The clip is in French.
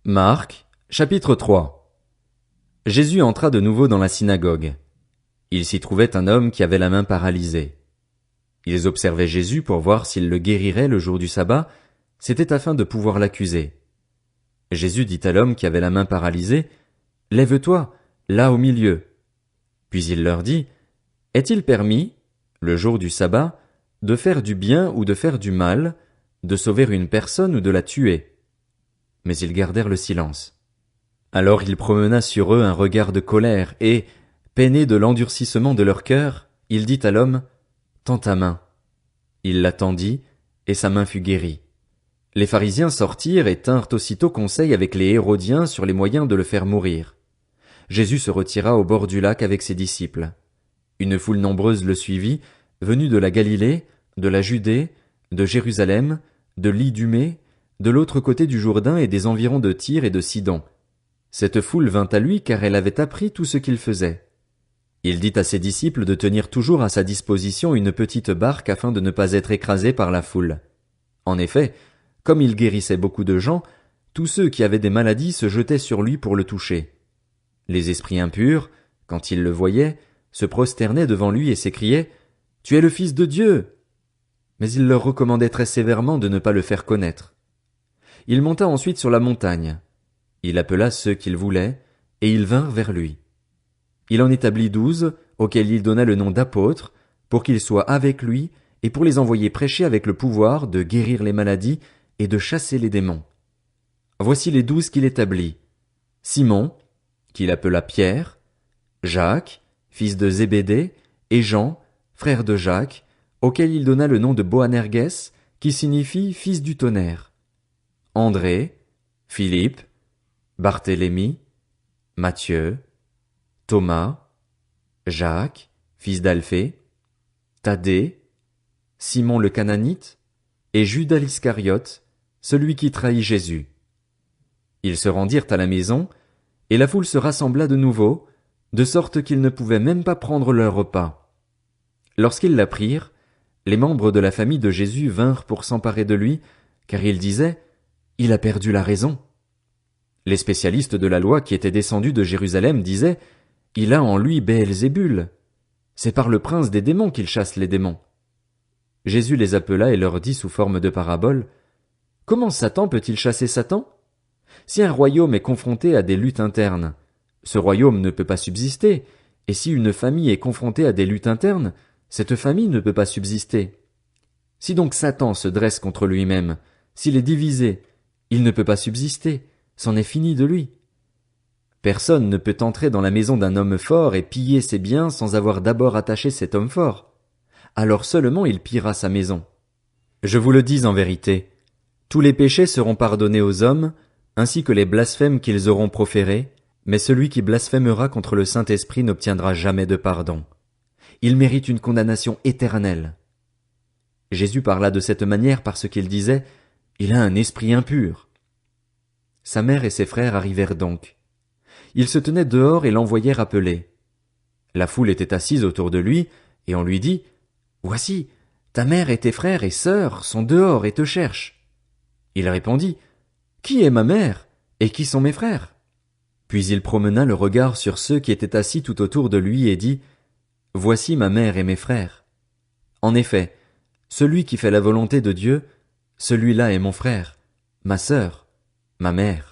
Marc, chapitre 3. Jésus entra de nouveau dans la synagogue. Il s'y trouvait un homme qui avait la main paralysée. Ils observaient Jésus pour voir s'il le guérirait le jour du sabbat, c'était afin de pouvoir l'accuser. Jésus dit à l'homme qui avait la main paralysée, « Lève-toi, là au milieu. » Puis il leur dit, « Est-il permis, le jour du sabbat, de faire du bien ou de faire du mal, de sauver une personne ou de la tuer ?» Mais ils gardèrent le silence. Alors il promena sur eux un regard de colère, et, peiné de l'endurcissement de leur cœur, il dit à l'homme, « Tends ta main. » Il la tendit, et sa main fut guérie. Les pharisiens sortirent et tinrent aussitôt conseil avec les Hérodiens sur les moyens de le faire mourir. Jésus se retira au bord du lac avec ses disciples. Une foule nombreuse le suivit, venue de la Galilée, de la Judée, de Jérusalem, de l'Idumée, de l'autre côté du Jourdain et des environs de Tyr et de Sidon. Cette foule vint à lui car elle avait appris tout ce qu'il faisait. Il dit à ses disciples de tenir toujours à sa disposition une petite barque afin de ne pas être écrasés par la foule. En effet, comme il guérissait beaucoup de gens, tous ceux qui avaient des maladies se jetaient sur lui pour le toucher. Les esprits impurs, quand ils le voyaient, se prosternaient devant lui et s'écriaient « Tu es le Fils de Dieu !» Mais il leur recommandait très sévèrement de ne pas le faire connaître. Il monta ensuite sur la montagne. Il appela ceux qu'il voulait, et ils vinrent vers lui. Il en établit 12, auxquels il donna le nom d'apôtres, pour qu'ils soient avec lui, et pour les envoyer prêcher avec le pouvoir de guérir les maladies et de chasser les démons. Voici les 12 qu'il établit. Simon, qu'il appela Pierre, Jacques, fils de Zébédée, et Jean, frère de Jacques, auquel il donna le nom de Boanerges, qui signifie fils du tonnerre. André, Philippe, Barthélemy, Matthieu, Thomas, Jacques, fils d'Alphée, Thaddée, Simon le Cananite, et Judas l'Iscariote, celui qui trahit Jésus. Ils se rendirent à la maison, et la foule se rassembla de nouveau, de sorte qu'ils ne pouvaient même pas prendre leur repas. Lorsqu'ils l'apprirent, les membres de la famille de Jésus vinrent pour s'emparer de lui, car ils disaient « Il a perdu la raison ». Les spécialistes de la loi qui étaient descendus de Jérusalem disaient « Il a en lui Béelzébul. C'est par le prince des démons qu'il chasse les démons. » Jésus les appela et leur dit sous forme de parabole « Comment Satan peut-il chasser Satan? Si un royaume est confronté à des luttes internes, ce royaume ne peut pas subsister, et si une famille est confrontée à des luttes internes, cette famille ne peut pas subsister. Si donc Satan se dresse contre lui-même, s'il est divisé, il ne peut pas subsister, c'en est fini de lui. Personne ne peut entrer dans la maison d'un homme fort et piller ses biens sans avoir d'abord attaché cet homme fort. Alors seulement il pillera sa maison. Je vous le dis en vérité, tous les péchés seront pardonnés aux hommes, ainsi que les blasphèmes qu'ils auront proférés, mais celui qui blasphémera contre le Saint-Esprit n'obtiendra jamais de pardon. Il mérite une condamnation éternelle. Jésus parla de cette manière parce qu'il disait « Il a un esprit impur ». Sa mère et ses frères arrivèrent donc. Ils se tenaient dehors et l'envoyèrent appeler. La foule était assise autour de lui, et on lui dit « Voici, ta mère et tes frères et sœurs sont dehors et te cherchent. » Il répondit « Qui est ma mère, et qui sont mes frères ?» Puis il promena le regard sur ceux qui étaient assis tout autour de lui et dit « Voici ma mère et mes frères. En effet, celui qui fait la volonté de Dieu, celui-là est mon frère, ma sœur, ma mère. »